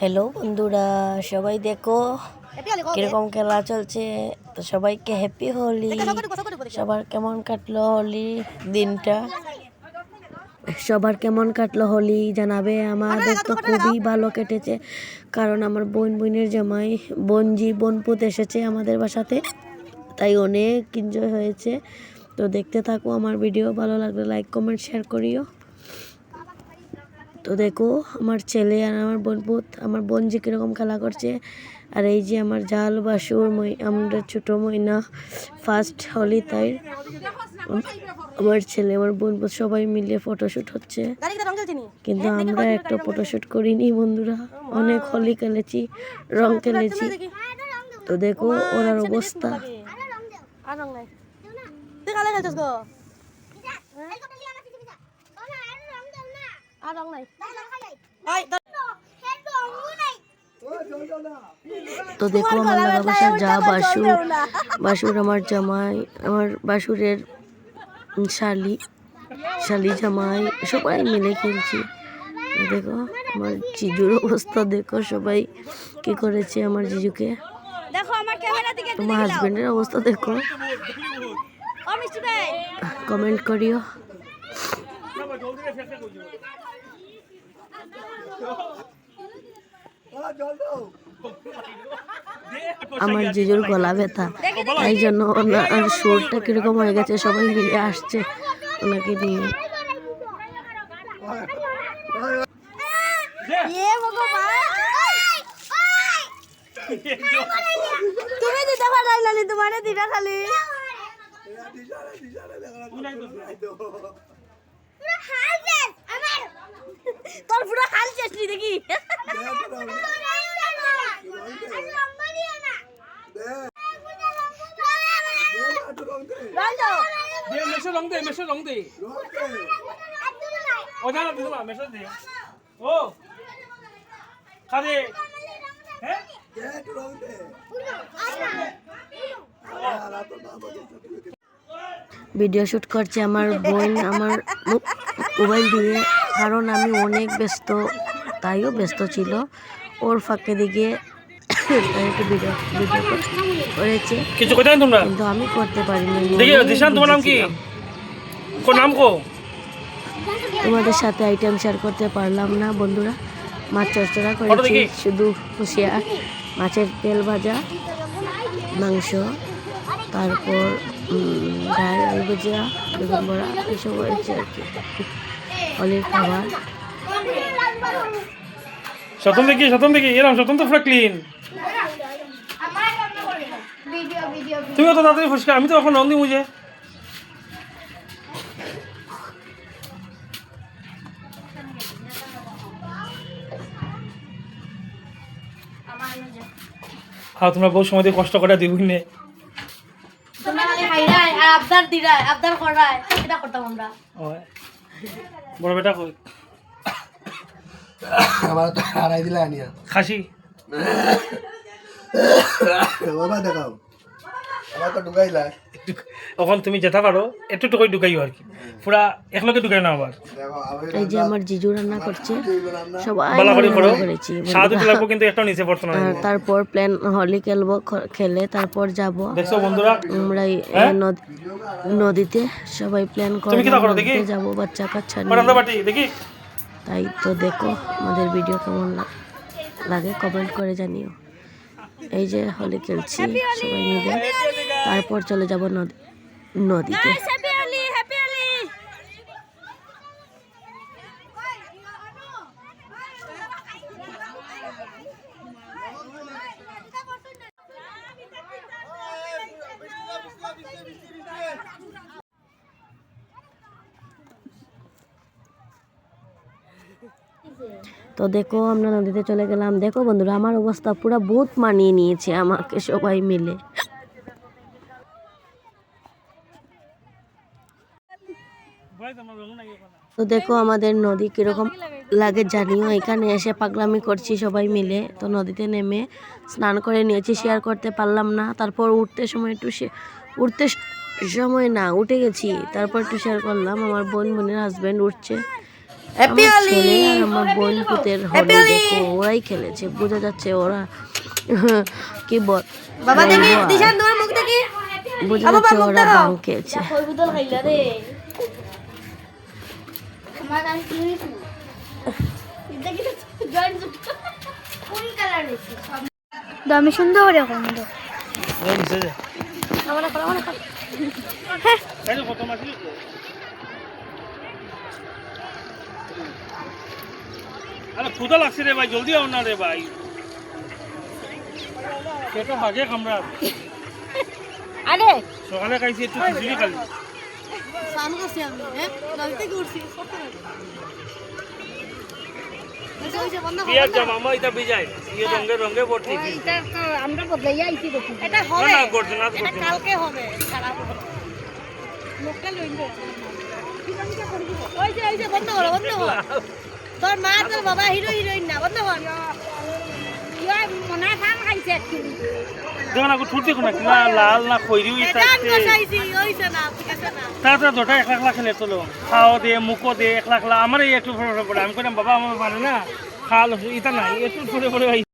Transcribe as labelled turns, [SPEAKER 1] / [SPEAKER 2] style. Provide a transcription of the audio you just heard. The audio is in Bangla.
[SPEAKER 1] হ্যালো বন্ধুরা, সবাই দেখো কিরকম খেলা চলছে। তো সবাইকে হ্যাপি হোলি। সবার কেমন কাটলো হোলি দিনটা, সবার কেমন কাটলো হোলি জানাবে। আমাদের তো খুবই ভালো কেটেছে, কারণ আমার বোনের জামাই বোনপুত এসেছে আমাদের বাসাতে, তাই অনেক এনজয় হয়েছে। তো দেখতে থাকো আমার ভিডিও, ভালো লাগলে লাইক কমেন্ট শেয়ার করিও। তো দেখো আমার ছেলে আর আমার আমার বোনজি কীরকম খেলা করছে। আর এই যে আমার জাল বাসুর আমরা ছোটো ময়না ফার্স্ট হোলি, তাই আমার ছেলে আমার বোন সবাই মিলে ফটোশ্যুট হচ্ছে, কিন্তু আমরা একটা ফটোশ্যুট করিনি বন্ধুরা। অনেক হোলি খেলেছি, রং খেলেছি। তো দেখো ওরার অবস্থা। তো দেখো আমার লাগা বাসার যা বাসুর আমার জামাই, আমার বাসুরের শালি জামাই সবাই মিলে খেলছি। দেখো আমার জিজুর অবস্থা, দেখো সবাই কি করেছে আমার জিজুকে। তোমার হাজবেন্ডের অবস্থা দেখো, কমেন্ট করিও। আমার জিজুর গলা ব্যথা, এই জন্য ওনার সুরটা কিরকম হয়ে গেছে, সবাই মিলে আসছে ওনাকে নিয়ে। তুমি দিতে পারাইলানি, তোমার দিটা খালি তোর পুরো হাল শেষ দেখি। ভিডিও শুট করছে আমার বোন আমার মোবাইল দিয়ে, কারণ আমি অনেক ব্যস্ত, তাইও ব্যস্ত ছিল। ওর ফাঁকে দিকে একটু ভিডিও করেছে, কিন্তু আমি করতে পারিনি। তোমাদের সাথে আইটেম শেয়ার করতে পারলাম না বন্ধুরা। মাছ চচ্চড়া করেছি, শুধু কুশিয়ার মাছের তেল ভাজা, মাংস, তারপর ডাল, আলু ভাজা, বেগুন বড়া, এসব হয়েছে আর কি হোলির খাবার।
[SPEAKER 2] সতম দেখি এরকম সতম তো পুরো ক্লিন। তুমি তো তাড়াতাড়ি ফুসকা, আমি তো এখন রং দিই মুঝে। হ্যাঁ, তোমরা বহু সময় দিয়ে কষ্ট করে দিবি নে। বড় বেটা কই
[SPEAKER 3] আমার তো হারাই দিলা আনিয়া
[SPEAKER 2] খাসি
[SPEAKER 3] বাবা দেখাও, আমার তো ঢুকাইলা।
[SPEAKER 2] এখন তুমি যেতে পারো, একটু করে ঢুকাইও আর কি, পুরা একলগে ঢুকাই না আবার।
[SPEAKER 1] এই যে আমার জিজু রান্না করছে, সবাই করেছি।
[SPEAKER 2] কিন্তু একটা নিচে পড়তো না।
[SPEAKER 1] তারপর প্ল্যান হোলি খেলে তারপর যাব।
[SPEAKER 2] দেখছো বন্ধুরা,
[SPEAKER 1] আমরা নদীতে সবাই প্ল্যান করে যাব বাচ্চা কাচ্চা নিয়ে।
[SPEAKER 2] দেখি
[SPEAKER 1] তাই তো দেখো আমাদের ভিডিও কেমন লাগে কমেন্ট করে জানিও। এই যে হোলি খেলছি সবাই মিলে, তারপর চলে যাব নদীতে। তো দেখো আমরা নদীতে চলে গেলাম। দেখো বন্ধুরা আমার অবস্থা পুরো ভূত মানিয়ে নিয়েছে আমাকে সবাই মিলে। তো দেখো আমাদের নদী কিরকম লাগে জানিও। এখানে এসে পাগলামি করছি সবাই মিলে। তো নদীতে নেমে স্নান করে নিয়েছি, শেয়ার করতে পারলাম না। তারপর উঠতে সময় না উঠে গেছি, তারপর একটু শেয়ার করলাম। আমার বোনের হাজব্যান্ড উঠছে, হ্যাপি হোলি। আমার বোন পুতের হোলি দেখো, ওরাই খেলেছে, বোঝা যাচ্ছে ওরা কি বল বাবা দেখি দিশান তোমার মুখ দেখি, বোঝা যাচ্ছে ওরা ভাং খেয়েছে।
[SPEAKER 4] দামি সুন্দর করে এখন তো
[SPEAKER 2] আরে ক্ষুধা লাগছে রে ভাই, জলদি আও না রে ভাই, পেটে ভাগে খামরা।
[SPEAKER 4] আরে
[SPEAKER 2] সকালে খাইছি একটু খিচুড়ি খালি।
[SPEAKER 4] সামনে করছি আমি হ্যাঁ নইতে করছি
[SPEAKER 2] পিয়াজ জামা এটা বিজাই এই রঙে রঙে ভর্তি।
[SPEAKER 4] এটা আমরা বদলাই আইছি দেখুন, এটা
[SPEAKER 2] না
[SPEAKER 4] হবে
[SPEAKER 2] না করতে না
[SPEAKER 4] এটা কালকে হবে খারাপ হবে লোকাল লইন্ড ওই যে বন্ধ করো বন্ধ করো, তোর মা তোর বাবা হিরো হিরোইন না, বন্ধ কর। ইয়া মনা খান খাইছে
[SPEAKER 2] দেখো না ঠুটি কোনা কিনা লাল না খইরি
[SPEAKER 4] এটা কষাইছি ওইছে না কিছু না
[SPEAKER 2] তারপরে দুটা 1 লাখ খেলে তোলো, খাও দে মুখো দে 1 লাখ, আমার এই একটু পড়ে আমি কইলাম বাবা আমার পারে না খাল এটা নাই একটু পড়ে পড়ে